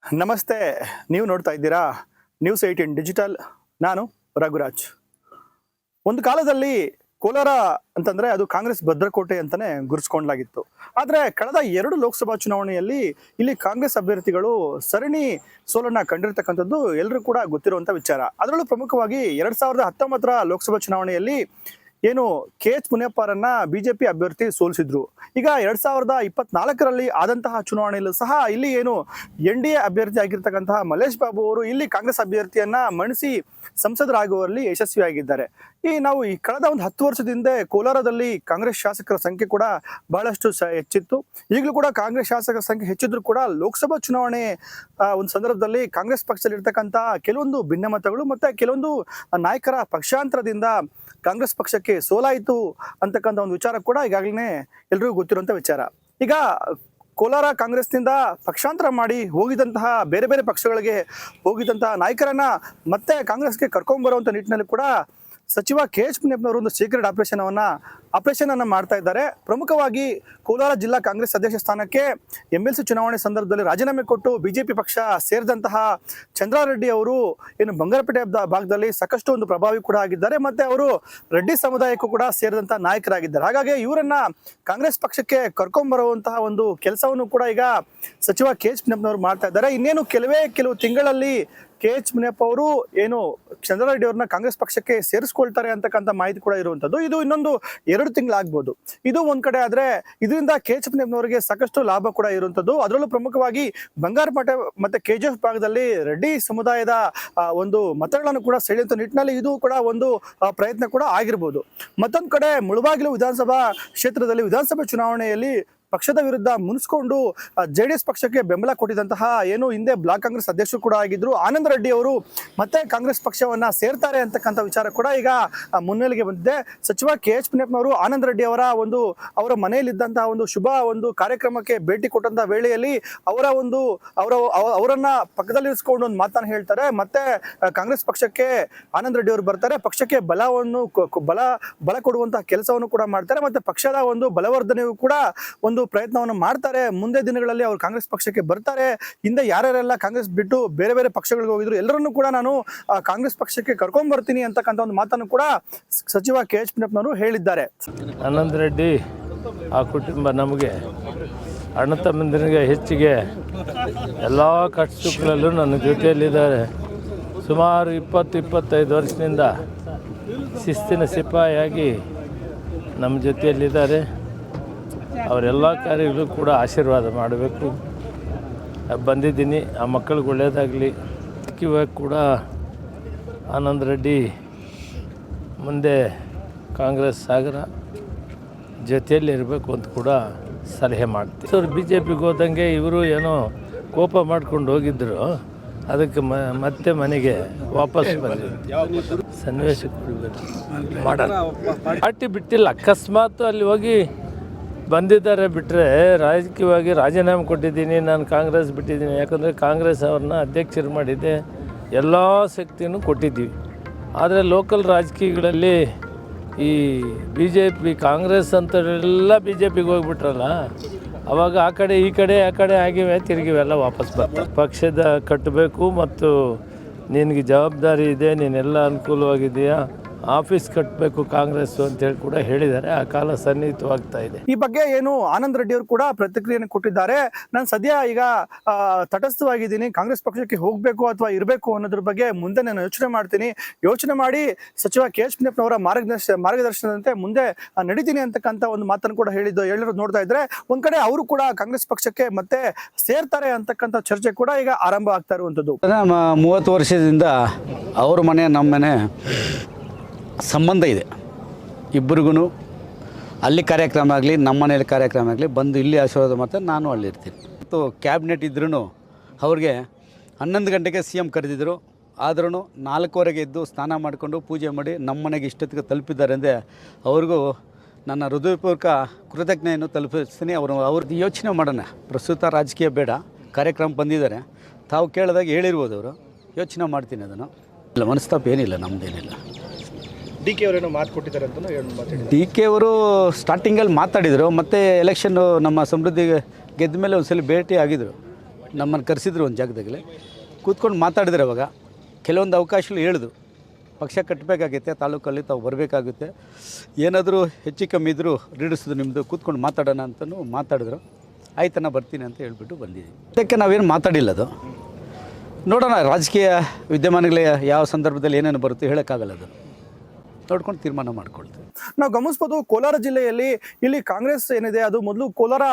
ನಮಸ್ತೆ. ನೀವು ನೋಡ್ತಾ ಇದ್ದೀರಾ News18 ಡಿಜಿಟಲ್. ನಾನು ರಘುರಾಜ್. ಒಂದು ಕಾಲದಲ್ಲಿ ಕೋಲಾರ ಅಂತಂದ್ರೆ ಅದು ಕಾಂಗ್ರೆಸ್ ಭದ್ರಕೋಟೆ ಅಂತಾನೆ ಗುರುತಿಸಿಕೊಳ್ಳಲಾಗಿತ್ತು. ಆದರೆ ಕಳೆದ 2 ಲೋಕಸಭಾ ಚುನಾವಣೆಯಲ್ಲಿ ಇಲ್ಲಿ ಕಾಂಗ್ರೆಸ್ ಅಭ್ಯರ್ಥಿಗಳು ಸರಣಿ ಸೋಲನ್ನ ಕಂಡಿರ್ತಕ್ಕಂಥದ್ದು ಎಲ್ಲರೂ ಕೂಡ ಗೊತ್ತಿರುವಂತ ವಿಚಾರ. ಅದರಲ್ಲೂ ಪ್ರಮುಖವಾಗಿ 2019ರ ಲೋಕಸಭಾ ಚುನಾವಣೆಯಲ್ಲಿ ಏನು KH ಮುನಿಯಪ್ಪರನ್ನ ಬಿಜೆಪಿ ಅಭ್ಯರ್ಥಿ ಸೋಲಿಸಿದ್ರು. ಈಗ 2024ರಲ್ಲಿ ಆದಂತಹ ಚುನಾವಣೆಯಲ್ಲೂ ಸಹ ಇಲ್ಲಿ ಏನು NDA ಅಭ್ಯರ್ಥಿ ಆಗಿರ್ತಕ್ಕಂತಹ ಮಲ್ಲೇಶ್ ಬಾಬು ಅವರು ಇಲ್ಲಿ ಕಾಂಗ್ರೆಸ್ ಅಭ್ಯರ್ಥಿಯನ್ನ ಮಣಿಸಿ ಸಂಸದರಾಗುವಲ್ಲಿ ಯಶಸ್ವಿಯಾಗಿದ್ದಾರೆ. ನಾವು ಈ ಕಳೆದ ಒಂದು 10 ವರ್ಷದಿಂದ ಕೋಲಾರದಲ್ಲಿ ಕಾಂಗ್ರೆಸ್ ಶಾಸಕರ ಸಂಖ್ಯೆ ಕೂಡ ಬಹಳಷ್ಟು ಹೆಚ್ಚಿತ್ತು. ಈಗಲೂ ಕೂಡ ಕಾಂಗ್ರೆಸ್ ಶಾಸಕರ ಸಂಖ್ಯೆ ಹೆಚ್ಚಿದ್ರು ಕೂಡ ಲೋಕಸಭಾ ಚುನಾವಣೆ ಒಂದು ಸಂದರ್ಭದಲ್ಲಿ ಕಾಂಗ್ರೆಸ್ ಪಕ್ಷದಲ್ಲಿ ಇರ್ತಕ್ಕಂತಹ ಕೆಲವೊಂದು ಭಿನ್ನಮತಗಳು ಮತ್ತೆ ಕೆಲವೊಂದು ನಾಯಕರ ಪಕ್ಷಾಂತರದಿಂದ ಕಾಂಗ್ರೆಸ್ ಪಕ್ಷಕ್ಕೆ ಸೋಲಾಯಿತು ಅಂತಕ್ಕಂಥ ಒಂದು ವಿಚಾರ ಕೂಡ ಈಗಾಗಲೇ ಎಲ್ರಿಗೂ ಗೊತ್ತಿರುವಂತ ವಿಚಾರ. ಈಗ ಕೋಲಾರ ಕಾಂಗ್ರೆಸ್ನಿಂದ ಪಕ್ಷಾಂತರ ಮಾಡಿ ಹೋಗಿದಂತಹ ಬೇರೆ ಬೇರೆ ಪಕ್ಷಗಳಿಗೆ ಹೋಗಿದಂತಹ ನಾಯಕರನ್ನ ಮತ್ತೆ ಕಾಂಗ್ರೆಸ್ಗೆ ಕರ್ಕೊಂಡ್ಬರುವಂತ ನಿಟ್ಟಿನಲ್ಲಿ ಕೂಡ ಸಚಿವ KH ಮುನಿಯಪ್ಪನವರು ಒಂದು ಸೀಕ್ರೆಟ್ ಆಪರೇಷನ್ ಅನ್ನ ಮಾಡ್ತಾ ಇದ್ದಾರೆ. ಪ್ರಮುಖವಾಗಿ ಕೋಲಾರ ಜಿಲ್ಲಾ ಕಾಂಗ್ರೆಸ್ ಅಧ್ಯಕ್ಷ ಸ್ಥಾನಕ್ಕೆ MLC ಚುನಾವಣೆ ಸಂದರ್ಭದಲ್ಲಿ ರಾಜೀನಾಮೆ ಕೊಟ್ಟು ಬಿಜೆಪಿ ಪಕ್ಷ ಸೇರಿದಂತಹ ಚಂದ್ರಾರೆಡ್ಡಿ ಅವರು ಏನು ಬಂಗಾರಪೇಟೆ ಭಾಗದಲ್ಲಿ ಸಾಕಷ್ಟು ಒಂದು ಪ್ರಭಾವಿ ಕೂಡ ಆಗಿದ್ದಾರೆ. ಮತ್ತೆ ಅವರು ರೆಡ್ಡಿ ಸಮುದಾಯಕ್ಕೂ ಕೂಡ ಸೇರಿದಂತಹ ನಾಯಕರಾಗಿದ್ದಾರೆ. ಹಾಗಾಗಿ ಇವರನ್ನ ಕಾಂಗ್ರೆಸ್ ಪಕ್ಷಕ್ಕೆ ಕರ್ಕೊಂಡ್ಬರುವಂತಹ ಒಂದು ಕೆಲಸವನ್ನು ಕೂಡ ಈಗ ಸಚಿವ KH ಮುನಿಯಪ್ಪನವರು ಮಾಡ್ತಾ ಇದ್ದಾರೆ. ಇನ್ನೇನು ಕೆಲವು ತಿಂಗಳಲ್ಲಿ KH ಮುನಿಯಪ್ಪ ಅವರು ಏನು ಚಂದ್ರಾರೆಡ್ಡಿ ಅವ್ರನ್ನ ಕಾಂಗ್ರೆಸ್ ಪಕ್ಷಕ್ಕೆ ಸೇರಿಸ್ಕೊಳ್ತಾರೆ ಅಂತಕ್ಕಂಥ ಮಾಹಿತಿ ಕೂಡ ಇರುವಂತದ್ದು. ಇದು ಇನ್ನೊಂದು 2 ತಿಂಗಳಾಗ್ಬೋದು. ಇದು ಒಂದ್ ಕಡೆ ಆದ್ರೆ ಇದರಿಂದ KH ಮುನಿಯಪ್ಪನವರಿಗೆ ಸಾಕಷ್ಟು ಲಾಭ ಕೂಡ ಇರುವಂತದ್ದು. ಅದರಲ್ಲೂ ಪ್ರಮುಖವಾಗಿ ಬಂಗಾರಪೇಟೆ ಮತ್ತೆ KGF ಭಾಗದಲ್ಲಿ ರೆಡ್ಡಿ ಸಮುದಾಯದ ಒಂದು ಮತಗಳನ್ನು ಕೂಡ ಸೆಳೆಯುವಂತ ನಿಟ್ಟಿನಲ್ಲಿ ಇದು ಕೂಡ ಒಂದು ಪ್ರಯತ್ನ ಕೂಡ ಆಗಿರ್ಬೋದು. ಮತ್ತೊಂದು ಕಡೆ ಮುಳಬಾಗಿಲು ವಿಧಾನಸಭಾ ಕ್ಷೇತ್ರದಲ್ಲಿ ವಿಧಾನಸಭೆ ಚುನಾವಣೆಯಲ್ಲಿ ಪಕ್ಷದ ವಿರುದ್ಧ ಮುನಿಸ್ಕೊಂಡು JDS ಪಕ್ಷಕ್ಕೆ ಬೆಂಬಲ ಕೊಟ್ಟಿದ್ದಂತಹ ಏನು ಹಿಂದೆ ಬ್ಲಾಕ್ ಕಾಂಗ್ರೆಸ್ ಅಧ್ಯಕ್ಷರು ಕೂಡ ಆಗಿದ್ರು ಆನಂದ್ ರೆಡ್ಡಿ ಅವರು ಮತ್ತೆ ಕಾಂಗ್ರೆಸ್ ಪಕ್ಷವನ್ನ ಸೇರ್ತಾರೆ ಅಂತಕ್ಕಂಥ ವಿಚಾರ ಕೂಡ ಈಗ ಮುನ್ನೆಲೆಗೆ ಬಂದಿದೆ. ಸಚಿವ KH ಮುನಿಯಪ್ಪನವರು ಆನಂದ್ ರೆಡ್ಡಿ ಅವರ ಮನೆಯಲ್ಲಿದ್ದಂತಹ ಒಂದು ಶುಭ ಒಂದು ಕಾರ್ಯಕ್ರಮಕ್ಕೆ ಭೇಟಿ ಕೊಟ್ಟಂತಹ ವೇಳೆಯಲ್ಲಿ ಅವರನ್ನ ಪಕ್ಕದಲ್ಲಿರಿಸಿಕೊಂಡು ಒಂದು ಮಾತನ್ನ ಹೇಳ್ತಾರೆ. ಮತ್ತೆ ಕಾಂಗ್ರೆಸ್ ಪಕ್ಷಕ್ಕೆ ಆನಂದ್ ರೆಡ್ಡಿ ಅವರು ಬರ್ತಾರೆ, ಪಕ್ಷಕ್ಕೆ ಬಲ ಕೊಡುವಂತಹ ಕೆಲಸವನ್ನು ಕೂಡ ಮಾಡ್ತಾರೆ. ಮತ್ತೆ ಪಕ್ಷದ ಒಂದು ಬಲವರ್ಧನೆಗೂ ಕೂಡ ಒಂದು ಪ್ರಯತ್ನವನ್ನು ಮಾಡ್ತಾರೆ. ಮುಂದೆ ದಿನಗಳಲ್ಲಿ ಅವರು ಕಾಂಗ್ರೆಸ್ ಪಕ್ಷಕ್ಕೆ ಬರ್ತಾರೆ. ಹಿಂದೆ ಯಾರ್ಯಾರೆಲ್ಲ ಕಾಂಗ್ರೆಸ್ ಬಿಟ್ಟು ಬೇರೆ ಬೇರೆ ಪಕ್ಷಗಳಿಗೆ ಹೋಗಿದ್ರು ಎಲ್ಲರನ್ನೂ ಕೂಡ ನಾನು ಕಾಂಗ್ರೆಸ್ ಪಕ್ಷಕ್ಕೆ ಕರ್ಕೊಂಡ್ ಬರ್ತೀನಿ ಅಂತಕ್ಕಂಥ ಒಂದು ಮಾತನ್ನು ಕೂಡ ಸಚಿವ KH ಮುನಿಯಪ್ಪನವರು ಹೇಳಿದ್ದಾರೆ. ಆನಂದ್ ರೆಡ್ಡಿ ಆ ಕುಟುಂಬ ನಮಗೆ ಅಣ್ಣ ತಮ್ಮಂದಿರಿಗೆ ಹೆಚ್ಚಿಗೆ ಎಲ್ಲ ಕಷ್ಟಗಳಲ್ಲೂ ನನ್ನ ಜೊತೆಯಲ್ಲಿದ್ದಾರೆ. ಸುಮಾರು 20-25 ವರ್ಷದಿಂದ ಶಿಸ್ತಿನ ಸಿಪಾಯಿಯಾಗಿ ನಮ್ಮ ಜೊತೆಯಲ್ಲಿದ್ದಾರೆ. ಅವರೆಲ್ಲ ಕಾರ್ಯಗಳು ಕೂಡ ಆಶೀರ್ವಾದ ಮಾಡಬೇಕು. ಬಂದಿದ್ದೀನಿ, ಆ ಮಕ್ಕಳಿಗೆ ಒಳ್ಳೆಯದಾಗಲಿ. ಇವಾಗ ಕೂಡ ಆನಂದ್ ರೆಡ್ಡಿ ಮುಂದೆ ಕಾಂಗ್ರೆಸ್ ಸಾಗರ ಜೊತೆಯಲ್ಲಿ ಇರಬೇಕು ಅಂತ ಕೂಡ ಸಲಹೆ ಮಾಡ್ತೀವಿ. ಅವ್ರು BJPಗೆ ಹೋದಂಗೆ ಇವರು ಏನೋ ಕೋಪ ಮಾಡ್ಕೊಂಡು ಹೋಗಿದ್ದರು, ಅದಕ್ಕೆ ಮತ್ತೆ ಮನೆಗೆ ವಾಪಸ್ ಬಂದಿದ್ರು. ಸನ್ನಿವೇಶ ಮಾಡೋಣ, ಪಾರ್ಟಿ ಬಿಟ್ಟಿಲ್ಲ, ಅಕಸ್ಮಾತ್ ಅಲ್ಲಿ ಹೋಗಿ ಬಂದಿದ್ದಾರೆ ಬಿಟ್ಟರೆ ರಾಜಕೀಯವಾಗಿ ರಾಜೀನಾಮೆ ಕೊಟ್ಟಿದ್ದೀನಿ, ನಾನು ಕಾಂಗ್ರೆಸ್ ಬಿಟ್ಟಿದ್ದೀನಿ. ಯಾಕಂದರೆ ಕಾಂಗ್ರೆಸ್ ಅವ್ರನ್ನ ಅಧ್ಯಕ್ಷರು ಮಾಡಿದ್ದೆ, ಎಲ್ಲ ಶಕ್ತಿನೂ ಕೊಟ್ಟಿದ್ದೀವಿ. ಆದರೆ ಲೋಕಲ್ ರಾಜಕೀಯಗಳಲ್ಲಿ ಈ BJP ಕಾಂಗ್ರೆಸ್ ಅಂತೆಲ್ಲ BJPಗೆ ಹೋಗ್ಬಿಟ್ರಲ್ಲ, ಅವಾಗ ಆ ಕಡೆ ಆಗಿವೆ, ತಿರುಗಿವೆಲ್ಲ ವಾಪಸ್ ಬರ್ತಾರೆ. ಪಕ್ಷದ ಕಟ್ಟಬೇಕು ಮತ್ತು ನಿನಗೆ ಜವಾಬ್ದಾರಿ ಇದೆ, ನೀನೆಲ್ಲ ಅನುಕೂಲವಾಗಿದೆಯಾ, ಆಫೀಸ್ ಕಟ್ಟಬೇಕು ಕಾಂಗ್ರೆಸ್ ಅಂತೇಳಿ ಕೂಡ ಹೇಳಿದ್ದಾರೆ. ಆ ಕಾಲ ಸನ್ನಿಹಿತವಾಗ್ತಾ ಇದೆ. ಈ ಬಗ್ಗೆ ಏನು ಆನಂದ್ ರೆಡ್ಡಿ ಅವರು ಕೂಡ ಪ್ರತಿಕ್ರಿಯೆಯನ್ನು ಕೊಟ್ಟಿದ್ದಾರೆ. ನಾನು ಸದ್ಯ ಈಗ ತಟಸ್ಥವಾಗಿದ್ದೀನಿ, ಕಾಂಗ್ರೆಸ್ ಪಕ್ಷಕ್ಕೆ ಹೋಗಬೇಕು ಅಥವಾ ಇರಬೇಕು ಅನ್ನೋದ್ರ ಬಗ್ಗೆ ಮುಂದೆ ನಾನು ಯೋಚನೆ ಮಾಡಿ ಸಚಿವ KH ಮುನಿಯಪ್ಪನವರ ಮಾರ್ಗದರ್ಶನದಂತೆ ಮುಂದೆ ನಡೀತೀನಿ ಅಂತಕ್ಕಂಥ ಒಂದು ಮಾತನ್ನು ಕೂಡ ಹೇಳಿರೋದು ನೋಡ್ತಾ ಇದ್ರೆ ಒಂದ್ ಕಡೆ ಅವರು ಕೂಡ ಕಾಂಗ್ರೆಸ್ ಪಕ್ಷಕ್ಕೆ ಮತ್ತೆ ಸೇರ್ತಾರೆ ಅಂತಕ್ಕಂಥ ಚರ್ಚೆ ಕೂಡ ಈಗ ಆರಂಭ ಆಗ್ತಾ ಇರುವಂತದ್ದು. 30 ವರ್ಷದಿಂದ ಅವ್ರ ಮನೆ ನಮ್ಮ ಮನೆ ಸಂಬಂಧ ಇದೆ. ಇಬ್ಬರಿಗೂ ಅಲ್ಲಿ ಕಾರ್ಯಕ್ರಮ ಆಗಲಿ ನಮ್ಮ ಮನೇಲಿ ಕಾರ್ಯಕ್ರಮ ಆಗಲಿ ಬಂದು ಇಲ್ಲಿ ಆಶೀರ್ವಾದ ಮಾಡ್ತಾರೆ, ನಾನು ಅಲ್ಲಿರ್ತೀನಿ. ಮತ್ತು ಕ್ಯಾಬಿನೆಟ್ ಇದ್ರೂ ಅವ್ರಿಗೆ 11 ಗಂಟೆಗೆ CM ಕರೆದಿದ್ದರು. ಆದ್ರೂ 4:15 ಎದ್ದು ಸ್ನಾನ ಮಾಡಿಕೊಂಡು ಪೂಜೆ ಮಾಡಿ ನಮ್ಮ ಮನೆಗೆ ಇಷ್ಟೊತ್ತಿಗೆ ತಲುಪಿದ್ದಾರೆ ಅಂದರೆ ಅವ್ರಿಗೂ ನನ್ನ ಹೃದಯಪೂರ್ವಕ ಕೃತಜ್ಞತೆಯನ್ನು ತಲುಪಿಸ್ತೀನಿ. ಅವ್ರದ್ದು ಯೋಚನೆ ಮಾಡೋಣ. ಪ್ರಸ್ತುತ ರಾಜಕೀಯ ಬೇಡ, ಕಾರ್ಯಕ್ರಮ ಬಂದಿದ್ದಾರೆ, ತಾವು ಕೇಳಿದಾಗ ಹೇಳಿರ್ಬೋದು, ಅವರು ಯೋಚನೆ ಮಾಡ್ತೀನಿ. ಅದನ್ನು ಇಲ್ಲ, ಮನಸ್ತಾಪ ಏನಿಲ್ಲ, ನಮ್ಮದೇನಿಲ್ಲ. DK ಅವರೇನೋ ಮಾತು ಕೊಟ್ಟಿದ್ದಾರೆ ಅಂತ DK ಅವರು ಸ್ಟಾರ್ಟಿಂಗಲ್ಲಿ ಮಾತಾಡಿದರು. ಮತ್ತು ಎಲೆಕ್ಷನ್ನು ನಮ್ಮ ಸಮೃದ್ಧಿ ಗೆದ್ದ ಮೇಲೆ ಒಂದ್ಸಲ ಭೇಟಿ ಆಗಿದ್ರು. ನಮ್ಮನ್ನು ಕರೆಸಿದ್ರು ಒಂದು ಜಾಗದಾಗಲೇ ಕೂತ್ಕೊಂಡು ಮಾತಾಡಿದ್ರೆ ಅವಾಗ ಕೆಲವೊಂದು ಅವಕಾಶಗಳು ಹೇಳಿದ್ರು, ಪಕ್ಷ ಕಟ್ಟಬೇಕಾಗೈತೆ, ತಾಲೂಕಲ್ಲಿ ತಾವು ಬರಬೇಕಾಗುತ್ತೆ, ಏನಾದರೂ ಹೆಚ್ಚು ಕಮ್ಮಿ ಇದ್ದರೂ ರೀಡಿಸೋದು ನಿಮ್ಮದು, ಕೂತ್ಕೊಂಡು ಮಾತಾಡೋಣ ಅಂತಲೂ ಮಾತಾಡಿದ್ರು. ಆಯ್ತಣ್ಣ ಬರ್ತೀನಿ ಅಂತ ಹೇಳ್ಬಿಟ್ಟು ಬಂದಿದ್ದೀವಿ. ಅದಕ್ಕೆ ನಾವೇನು ಮಾತಾಡಿಲ್ಲ. ಅದು ನೋಡೋಣ, ರಾಜಕೀಯ ವಿದ್ಯಮಾನಗಳೇ ಯಾವ ಸಂದರ್ಭದಲ್ಲಿ ಏನೇನು ಬರುತ್ತೆ ಹೇಳೋಕ್ಕಾಗಲ್ಲ. ಅದು ನೋಡ್ಕೊಂಡು ತೀರ್ಮಾನ ಮಾಡ್ಕೊಳ್ತೀವಿ. ನಾವು ಗಮನಿಸ್ಬೋದು, ಕೋಲಾರ ಜಿಲ್ಲೆಯಲ್ಲಿ ಇಲ್ಲಿ ಕಾಂಗ್ರೆಸ್ ಏನಿದೆ ಅದು ಮೊದಲು ಕೋಲಾರ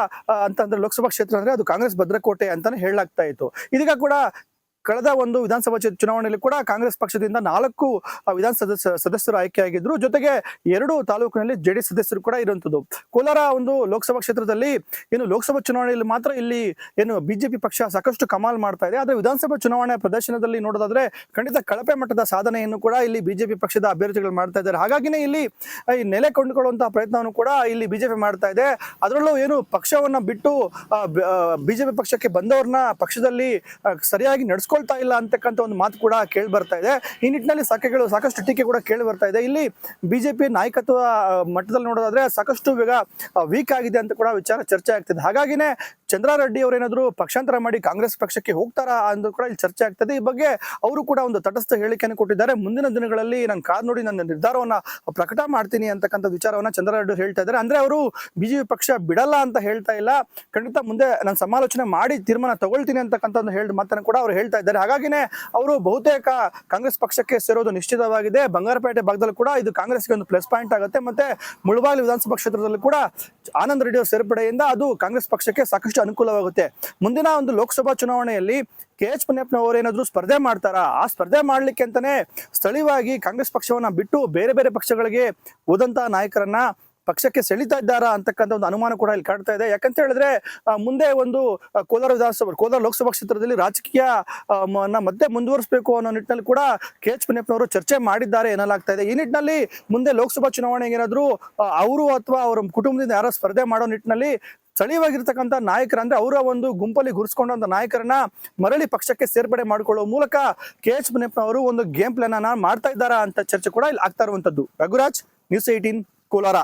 ಅಂತಂದ್ರೆ ಲೋಕಸಭಾ ಕ್ಷೇತ್ರ ಅಂದ್ರೆ ಅದು ಕಾಂಗ್ರೆಸ್ ಭದ್ರಕೋಟೆ ಅಂತಾನೆ ಹೇಳಲಾಗ್ತಾ ಇತ್ತು. ಇದೀಗ ಕೂಡ ಕಳೆದ ಒಂದು ವಿಧಾನಸಭಾ ಚುನಾವಣೆಯಲ್ಲಿ ಕೂಡ ಕಾಂಗ್ರೆಸ್ ಪಕ್ಷದಿಂದ 4 ವಿಧಾನ ಸದಸ್ಯರು ಆಯ್ಕೆಯಾಗಿದ್ರು. ಜೊತೆಗೆ 2 ತಾಲೂಕಿನಲ್ಲಿ ಜೆಡಿಎಸ್ ಸದಸ್ಯರು ಕೂಡ ಇರುವಂತದ್ದು. ಕೋಲಾರ ಒಂದು ಲೋಕಸಭಾ ಕ್ಷೇತ್ರದಲ್ಲಿ ಏನು ಲೋಕಸಭಾ ಚುನಾವಣೆಯಲ್ಲಿ ಮಾತ್ರ ಇಲ್ಲಿ ಏನು ಬಿಜೆಪಿ ಪಕ್ಷ ಸಾಕಷ್ಟು ಕಮಾಲ್ ಮಾಡ್ತಾ ಇದೆ. ಆದ್ರೆ ವಿಧಾನಸಭಾ ಚುನಾವಣೆ ಪ್ರದರ್ಶನದಲ್ಲಿ ನೋಡೋದಾದ್ರೆ ಖಂಡಿತ ಕಳಪೆ ಮಟ್ಟದ ಸಾಧನೆಯನ್ನು ಕೂಡ ಇಲ್ಲಿ ಬಿಜೆಪಿ ಪಕ್ಷದ ಅಭ್ಯರ್ಥಿಗಳು ಮಾಡ್ತಾ ಇದ್ದಾರೆ. ಹಾಗಾಗಿನೇ ಇಲ್ಲಿ ಈ ನೆಲೆ ಕೊಂಡುಕೊಳ್ಳುವಂತಹ ಪ್ರಯತ್ನವನ್ನು ಕೂಡ ಇಲ್ಲಿ ಬಿಜೆಪಿ ಮಾಡ್ತಾ ಇದೆ. ಅದರಲ್ಲೂ ಏನು ಪಕ್ಷವನ್ನ ಬಿಟ್ಟು ಬಿಜೆಪಿ ಪಕ್ಷಕ್ಕೆ ಬಂದವ್ರನ್ನ ಪಕ್ಷದಲ್ಲಿ ಸರಿಯಾಗಿ ನಡೆಸ್ಕೊಳ್ತಾ ಇಲ್ಲ ಅಂತಕ್ಕಂಥ ಒಂದು ಮಾತು ಕೂಡ ಕೇಳಿ ಬರ್ತಾ ಇದೆ. ಈ ನಿಟ್ಟಿನಲ್ಲಿ ಸಾಕಷ್ಟು ಟೀಕೆ ಕೂಡ ಕೇಳಿ ಬರ್ತಾ ಇದೆ. ಇಲ್ಲಿ ಬಿಜೆಪಿ ನಾಯಕತ್ವ ಮಟ್ಟದಲ್ಲಿ ನೋಡೋದಾದ್ರೆ ಸಾಕಷ್ಟು ವೀಕ್ ಆಗಿದೆ ಅಂತ ಕೂಡ ವಿಚಾರ ಚರ್ಚೆ ಆಗ್ತಿದೆ. ಹಾಗಾಗಿನೇ ಚಂದ್ರಾರೆಡ್ಡಿ ಅವರೇನಾದ್ರು ಪಕ್ಷಾಂತರ ಮಾಡಿ ಕಾಂಗ್ರೆಸ್ ಪಕ್ಷಕ್ಕೆ ಹೋಗ್ತಾರಾ ಅಂತ ಕೂಡ ಇಲ್ಲಿ ಚರ್ಚೆ ಆಗ್ತದೆ. ಈ ಬಗ್ಗೆ ಅವರು ಕೂಡ ಒಂದು ತಟಸ್ಥ ಹೇಳಿಕೆಯನ್ನು ಕೊಟ್ಟಿದ್ದಾರೆ. ಮುಂದಿನ ದಿನಗಳಲ್ಲಿ ನಾನು ಕಾದ್ ನೋಡಿ ನನ್ನ ನಿರ್ಧಾರವನ್ನ ಪ್ರಕಟ ಮಾಡ್ತೀನಿ ಅಂತಕ್ಕಂಥ ವಿಚಾರವನ್ನ ಚಂದ್ರಾರೆಡ್ಡಿ ಹೇಳ್ತಾ ಇದ್ದಾರೆ. ಅಂದ್ರೆ ಅವರು ಬಿಜೆಪಿ ಪಕ್ಷ ಬಿಡಲ್ಲ ಅಂತ ಹೇಳ್ತಾ ಇಲ್ಲ, ಖಂಡಿತ ಮುಂದೆ ನಾನು ಸಮಾಲೋಚನೆ ಮಾಡಿ ತೀರ್ಮಾನ ತಗೊಳ್ತೀನಿ ಅಂತಕ್ಕಂಥ ಒಂದು ಮಾತನ್ನು ಕೂಡ ಅವರು ಹೇಳ್ತಾ ಇದ್ದಾರೆ. ಹಾಗಾಗಿನೇ ಅವರು ಬಹುತೇಕ ಕಾಂಗ್ರೆಸ್ ಪಕ್ಷಕ್ಕೆ ಸೇರೋದು ನಿಶ್ಚಿತವಾಗಿದೆ. ಬಂಗಾರಪೇಟೆ ಭಾಗದಲ್ಲಿ ಕೂಡ ಇದು ಕಾಂಗ್ರೆಸ್ಗೆ ಒಂದು ಪ್ಲಸ್ ಪಾಯಿಂಟ್ ಆಗುತ್ತೆ. ಮತ್ತೆ ಮುಳಬಾಗಿಲು ವಿಧಾನಸಭಾ ಕ್ಷೇತ್ರದಲ್ಲಿ ಕೂಡ ಆನಂದ್ ರೆಡ್ಡಿ ಅವರ ಸೇರ್ಪಡೆಯಿಂದ ಅದು ಕಾಂಗ್ರೆಸ್ ಪಕ್ಷಕ್ಕೆ ಸಾಕಷ್ಟು ಅನುಕೂಲವಾಗುತ್ತೆ. ಮುಂದಿನ ಒಂದು ಲೋಕಸಭಾ ಚುನಾವಣೆಯಲ್ಲಿ KH ಮುನಿಯಪ್ಪನವರು ಏನಾದ್ರು ಸ್ಪರ್ಧೆ ಮಾಡ್ತಾರಾ? ಆ ಸ್ಪರ್ಧೆ ಮಾಡ್ಲಿಕ್ಕೆ ಅಂತಾನೆ ಸ್ಥಳೀಯವಾಗಿ ಕಾಂಗ್ರೆಸ್ ಪಕ್ಷವನ್ನ ಬಿಟ್ಟು ಬೇರೆ ಬೇರೆ ಪಕ್ಷಗಳಿಗೆ ಹೋದಂತಹ ನಾಯಕರನ್ನ ಪಕ್ಷಕ್ಕೆ ಸೆಳೀತಾ ಇದ್ದಾರಾ ಅಂತಕ್ಕಂಥ ಒಂದು ಅನುಮಾನ ಕೂಡ ಇಲ್ಲಿ ಕಾಡ್ತಾ ಇದೆ. ಯಾಕಂತ ಹೇಳಿದ್ರೆ ಮುಂದೆ ಒಂದು ಕೋಲಾರ ಲೋಕಸಭಾ ಕ್ಷೇತ್ರದಲ್ಲಿ ರಾಜಕೀಯ ಮತ್ತೆ ಮುಂದುವರಿಸಬೇಕು ಅನ್ನೋ ನಿಟ್ಟಿನಲ್ಲಿ ಕೂಡ KH ಮುನಿಯಪ್ಪನವರು ಚರ್ಚೆ ಮಾಡಿದ್ದಾರೆ ಎನ್ನಲಾಗ್ತಾ ಇದೆ. ಈ ನಿಟ್ಟಿನಲ್ಲಿ ಮುಂದೆ ಲೋಕಸಭಾ ಚುನಾವಣೆಗೆ ಏನಾದ್ರು ಅವರು ಅಥವಾ ಅವರ ಕುಟುಂಬದಿಂದ ಯಾರೋ ಸ್ಪರ್ಧೆ ಮಾಡೋ ನಿಟ್ಟಿನಲ್ಲಿ ಸ್ಥಳೀಯವಾಗಿರ್ತಕ್ಕಂಥ ನಾಯಕರ ಅಂದ್ರೆ ಅವರ ಒಂದು ಗುಂಪಲ್ಲಿ ಗುರುಸ್ಕೊಂಡಂತ ನಾಯಕರನ್ನ ಮರಳಿ ಪಕ್ಷಕ್ಕೆ ಸೇರ್ಪಡೆ ಮಾಡಿಕೊಳ್ಳುವ ಮೂಲಕ KH ಮುನಿಯಪ್ಪನವರು ಒಂದು ಗೇಮ್ ಪ್ಲಾನ್ ಅನ್ನ ಮಾಡ್ತಾ ಇದ್ದಾರಾ ಅಂತ ಚರ್ಚೆ ಕೂಡ ಇಲ್ಲಿ ಆಗ್ತಾ ಇರುವಂತದ್ದು. ರಘುರಾಜ್, News 18, ಕೋಲಾರ.